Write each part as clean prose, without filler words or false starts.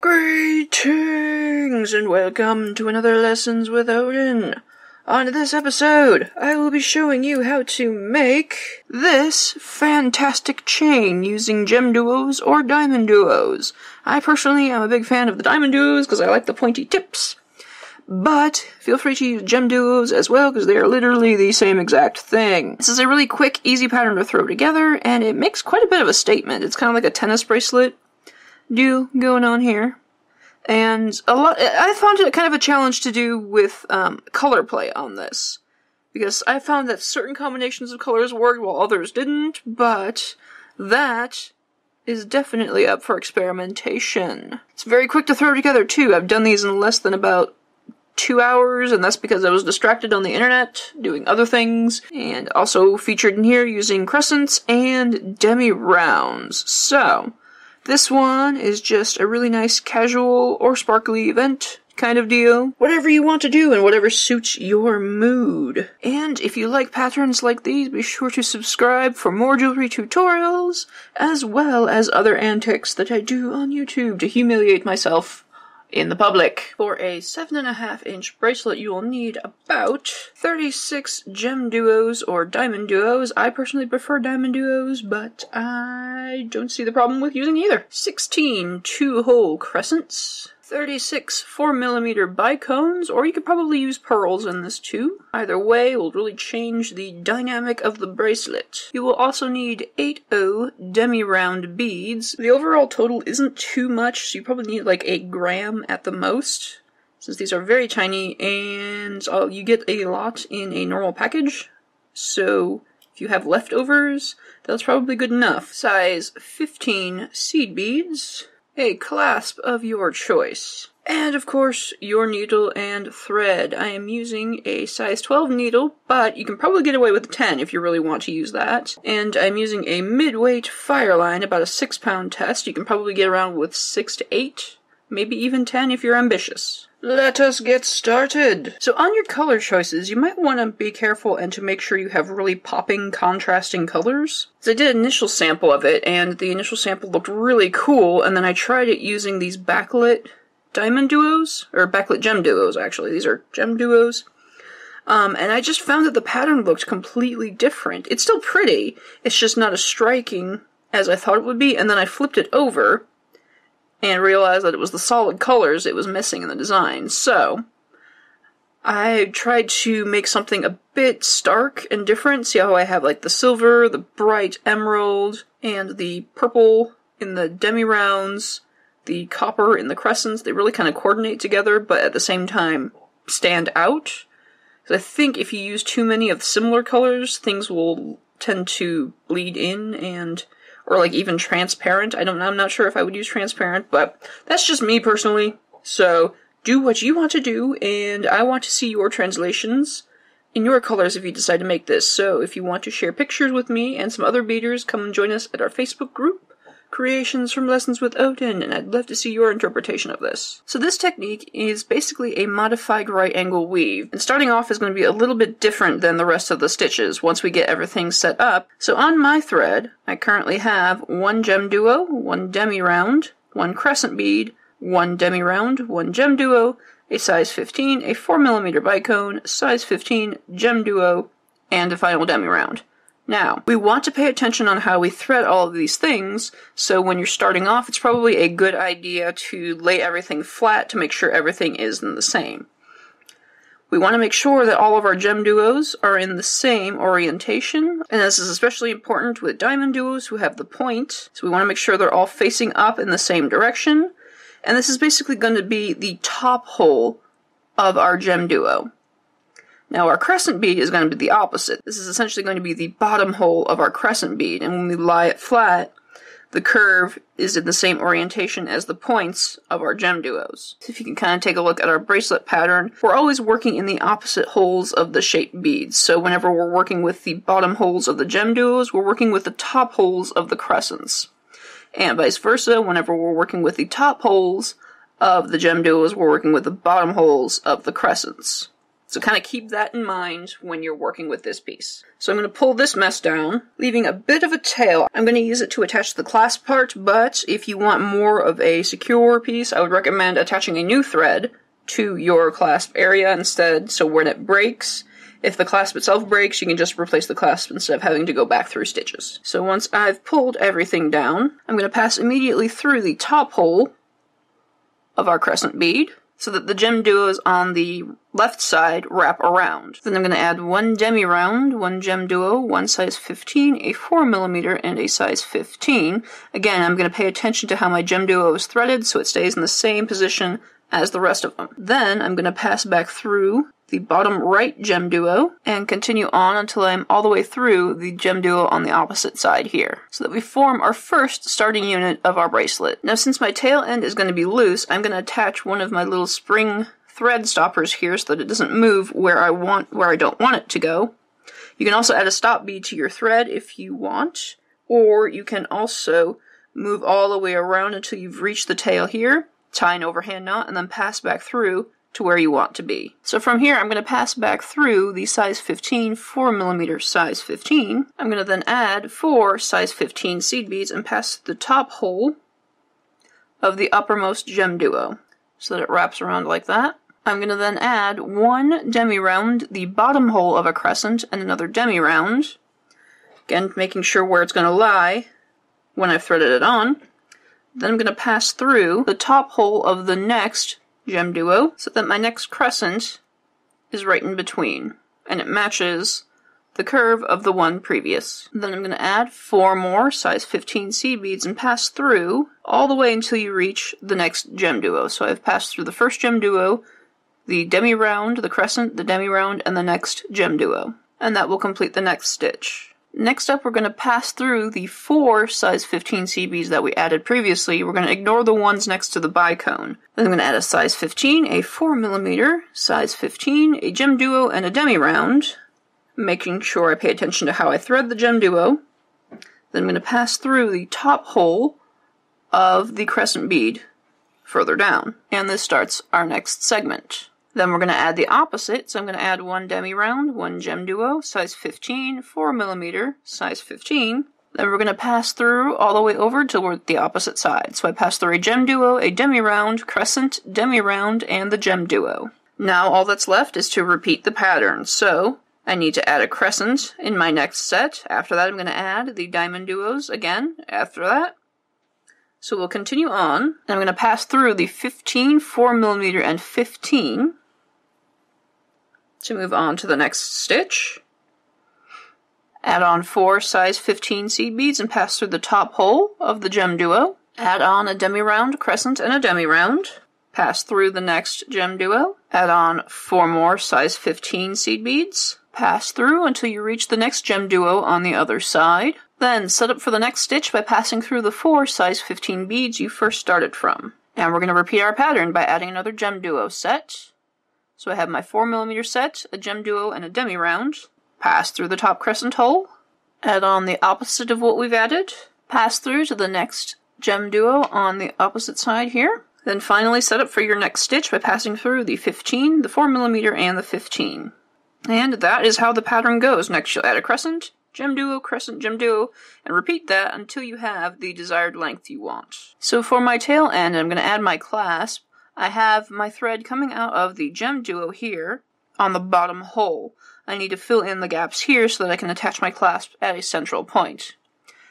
Greetings and welcome to another Lessons with Odin. On this episode, I will be showing you how to make this fantastic chain using Gemduos or Diamonduos. I personally am a big fan of the Diamonduos because I like the pointy tips, but feel free to use Gemduos as well because they are literally the same exact thing. This is a really quick, easy pattern to throw together, and it makes quite a bit of a statement. It's kind of like a tennis bracelet deal going on here. And I found it kind of a challenge to do with color play on this, because I found that certain combinations of colors worked while others didn't, but that is definitely up for experimentation. It's very quick to throw together too. I've done these in less than about 2 hours, and that's because I was distracted on the internet doing other things, and also featured in here using Crescents and Demi rounds. So this one is just a really nice casual or sparkly event kind of deal. Whatever you want to do and whatever suits your mood. And if you like patterns like these, be sure to subscribe for more jewelry tutorials, as well as other antics that I do on YouTube to humiliate myself in the public. For a 7.5-inch bracelet, you will need about 36 Gemduos or Diamonduos. I personally prefer Diamonduos, but I don't see the problem with using either. 16 2-hole crescents, 36 4mm bicones, or you could probably use pearls in this too. Either way will really change the dynamic of the bracelet. You will also need 80 demi-round beads. The overall total isn't too much, so you probably need like 1 gram at the most, since these are very tiny, and you get a lot in a normal package, so if you have leftovers, that's probably good enough. Size 15 seed beads, a clasp of your choice, and of course your needle and thread. I am using a size 12 needle, but you can probably get away with a 10 if you really want to use that. And I'm using a mid-weight Fireline, about a 6-pound test. You can probably get around with 6 to 8, maybe even 10 if you're ambitious. Let us get started! So on your color choices, you might want to be careful and to make sure you have really popping, contrasting colors. So I did an initial sample of it, and the initial sample looked really cool, and then I tried it using these backlit Diamonduos, or backlit Gemduos actually, these are Gemduos. And I just found that the pattern looked completely different. It's still pretty, it's just not as striking as I thought it would be, and then I flipped it over and realized that it was the solid colors it was missing in the design. So I tried to make something a bit stark and different. See how I have like the silver, the bright emerald, and the purple in the demi-rounds, the copper in the crescents. They really kind of coordinate together, but at the same time stand out. Because I think if you use too many of similar colors, things will tend to bleed in or like even transparent. I'm not sure if I would use transparent, but that's just me personally. So do what you want to do, and I want to see your translations in your colors if you decide to make this. So if you want to share pictures with me and some other beaders, come and join us at our Facebook group, Creations from Lessons with Odin, and I'd love to see your interpretation of this. So this technique is basically a modified right angle weave, and starting off is going to be a little bit different than the rest of the stitches once we get everything set up. So on my thread, I currently have 1 Gemduo, 1 demi-round, 1 crescent bead, 1 demi-round, 1 Gemduo, a size 15, a 4mm bicone, size 15 Gemduo, and a final demi-round. Now, we want to pay attention on how we thread all of these things, so when you're starting off, it's probably a good idea to lay everything flat to make sure everything is in the same. We want to make sure that all of our Gemduos are in the same orientation, and this is especially important with Diamonduos who have the point, so we want to make sure they're all facing up in the same direction, and this is basically going to be the top hole of our Gemduo. Now our crescent bead is going to be the opposite. This is essentially going to be the bottom hole of our crescent bead, and when we lie it flat, the curve is in the same orientation as the points of our Gemduos. So if you can kind of take a look at our bracelet pattern, we're always working in the opposite holes of the shaped beads. So whenever we're working with the bottom holes of the Gemduos, we're working with the top holes of the crescents. And vice versa, whenever we're working with the top holes of the Gemduos, we're working with the bottom holes of the crescents. So kind of keep that in mind when you're working with this piece. So I'm going to pull this mess down, leaving a bit of a tail. I'm going to use it to attach the clasp part, but if you want more of a secure piece, I would recommend attaching a new thread to your clasp area instead, so when it breaks, if the clasp itself breaks, you can just replace the clasp instead of having to go back through stitches. So once I've pulled everything down, I'm going to pass immediately through the top hole of our crescent bead, so that the Gemduos on the left side wrap around. Then I'm going to add one Demi round, one Gemduo, one size 15, a 4mm, and a size 15. Again, I'm going to pay attention to how my Gemduo is threaded so it stays in the same position as the rest of them. Then I'm going to pass back through the bottom right Gemduo and continue on until I'm all the way through the Gemduo on the opposite side here, so that we form our first starting unit of our bracelet. Now since my tail end is going to be loose, I'm going to attach one of my little spring thread stoppers here so that it doesn't move where I don't want it to go. You can also add a stop bead to your thread if you want, or you can also move all the way around until you've reached the tail here, tie an overhand knot, and then pass back through to where you want to be. So from here, I'm going to pass back through the size 15, 4mm size 15. I'm going to then add 4 size 15 seed beads and pass the top hole of the uppermost Gemduo so that it wraps around like that. I'm going to then add one demi round, the bottom hole of a crescent, and another demi round. Again, making sure where it's going to lie when I've threaded it on. Then I'm going to pass through the top hole of the next Gemduo so that my next crescent is right in between and it matches the curve of the one previous. Then I'm going to add 4 more size 15 seed beads and pass through all the way until you reach the next Gemduo. So I've passed through the first Gemduo, the demi round, the crescent, the demi round, and the next Gemduo. And that will complete the next stitch. Next up, we're going to pass through the 4 size 15 seed beads that we added previously. We're going to ignore the ones next to the bicone. Then I'm going to add a size 15, a 4mm, size 15, a Gemduo, and a demi round, making sure I pay attention to how I thread the Gemduo. Then I'm going to pass through the top hole of the crescent bead further down. And this starts our next segment. Then we're going to add the opposite, so I'm going to add one demi round, one Gemduo, size 15, 4mm, size 15. Then we're going to pass through all the way over toward the opposite side. So I pass through a Gemduo, a demi round, crescent, demi round, and the Gemduo. Now all that's left is to repeat the pattern. So I need to add a crescent in my next set. After that I'm going to add the Diamonduos again after that. So we'll continue on. And I'm going to pass through the 15, 4mm, and 15. To move on to the next stitch. Add on 4 size 15 seed beads and pass through the top hole of the Gemduo. Add on a demi round, crescent, and a demi round. Pass through the next Gemduo. Add on 4 more size 15 seed beads. Pass through until you reach the next Gemduo on the other side. Then set up for the next stitch by passing through the 4 size 15 beads you first started from. And we're going to repeat our pattern by adding another Gemduo set. So I have my 4mm set, a Gemduo, and a demi round. Pass through the top crescent hole. Add on the opposite of what we've added. Pass through to the next Gemduo on the opposite side here. Then finally set up for your next stitch by passing through the 15, the 4mm, and the 15. And that is how the pattern goes. Next you'll add a crescent, Gemduo, crescent, Gemduo, and repeat that until you have the desired length you want. So for my tail end, I'm going to add my clasp. I have my thread coming out of the Gemduo here on the bottom hole. I need to fill in the gaps here so that I can attach my clasp at a central point.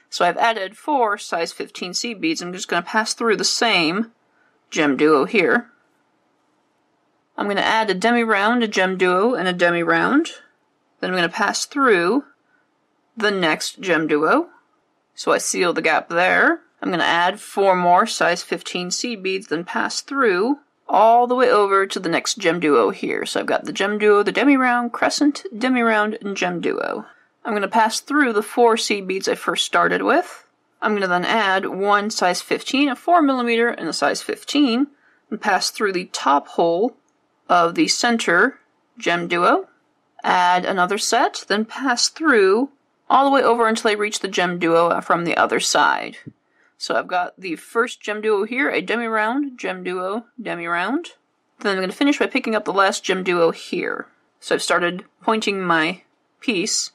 So I've added 4 size 15 seed beads. I'm just going to pass through the same Gemduo here. I'm going to add a demi round, a Gemduo, and a demi round. Then I'm going to pass through the next Gemduo. So I seal the gap there. I'm going to add 4 more size 15 seed beads, then pass through all the way over to the next Gemduo here. So I've got the Gemduo, the demi round, crescent, demi round, and Gemduo. I'm going to pass through the 4 seed beads I first started with. I'm going to then add 1 size 15, a 4mm, and a size 15, and pass through the top hole of the center Gemduo. Add another set, then pass through all the way over until I reach the Gemduo from the other side. So I've got the first Gemduo here, a demi round, Gemduo, demi round. Then I'm going to finish by picking up the last Gemduo here. So I've started pointing my piece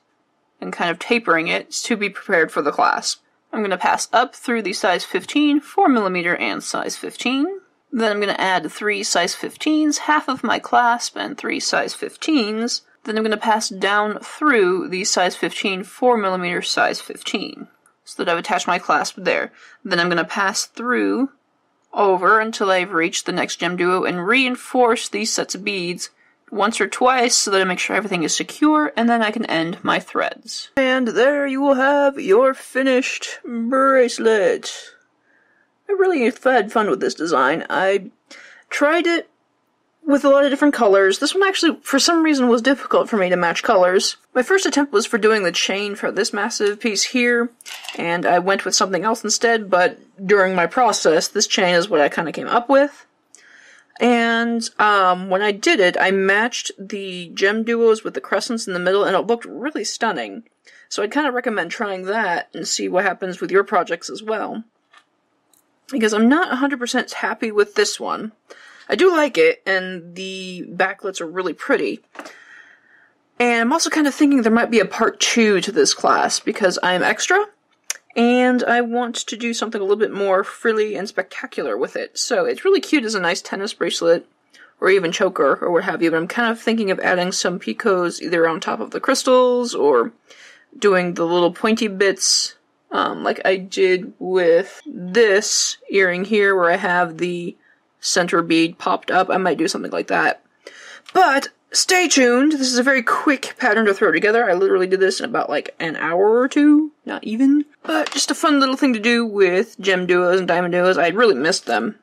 and kind of tapering it to be prepared for the clasp. I'm going to pass up through the size 15, 4mm, and size 15. Then I'm going to add 3 size 15s, half of my clasp, and 3 size 15s. Then I'm going to pass down through the size 15, 4mm size 15. So that I've attached my clasp there. Then I'm going to pass through over until I've reached the next Gemduo and reinforce these sets of beads once or twice so that I make sure everything is secure, and then I can end my threads. And there you will have your finished bracelet. I really had fun with this design. I tried it with a lot of different colors. This one actually, for some reason, was difficult for me to match colors. My first attempt was for doing the chain for this massive piece here, and I went with something else instead, but during my process, this chain is what I kind of came up with. And when I did it, I matched the Gemduos with the Crescents in the middle, and it looked really stunning. So I'd kind of recommend trying that and see what happens with your projects as well. Because I'm not 100% happy with this one. I do like it, and the backlets are really pretty. And I'm also kind of thinking there might be a part 2 to this class, because I'm extra, and I want to do something a little bit more frilly and spectacular with it. So it's really cute as a nice tennis bracelet, or even choker, or what have you, but I'm kind of thinking of adding some picos either on top of the crystals, or doing the little pointy bits, like I did with this earring here, where I have the center bead popped up. I might do something like that. But stay tuned. This is a very quick pattern to throw together. I literally did this in about like an hour or two. Not even. But just a fun little thing to do with Gemduos and Diamonduos. I really missed them.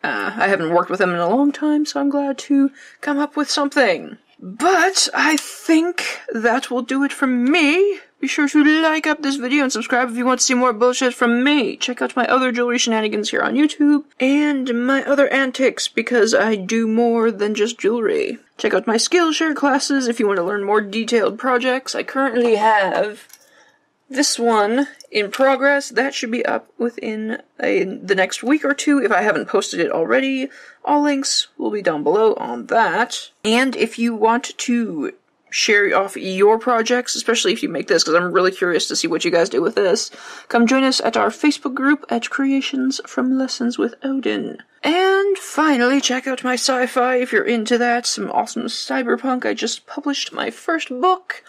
I haven't worked with them in a long time, so I'm glad to come up with something. But I think that will do it from me. Be sure to like up this video and subscribe if you want to see more bullshit from me. Check out my other jewelry shenanigans here on YouTube, and my other antics, because I do more than just jewelry. Check out my Skillshare classes if you want to learn more detailed projects. I currently have this one in progress. That should be up within the next week or two if I haven't posted it already. All links will be down below on that. And if you want to share off your projects, especially if you make this, because I'm really curious to see what you guys do with this, come join us at our Facebook group at Creations from Lessons with Odin. And finally, check out my sci-fi if you're into that. Some awesome cyberpunk. I just published my first book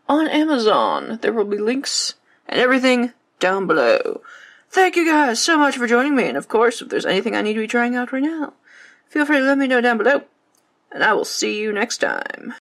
on Amazon. There will be links and everything down below. Thank you guys so much for joining me, and of course, if there's anything I need to be trying out right now, feel free to let me know down below, and I will see you next time.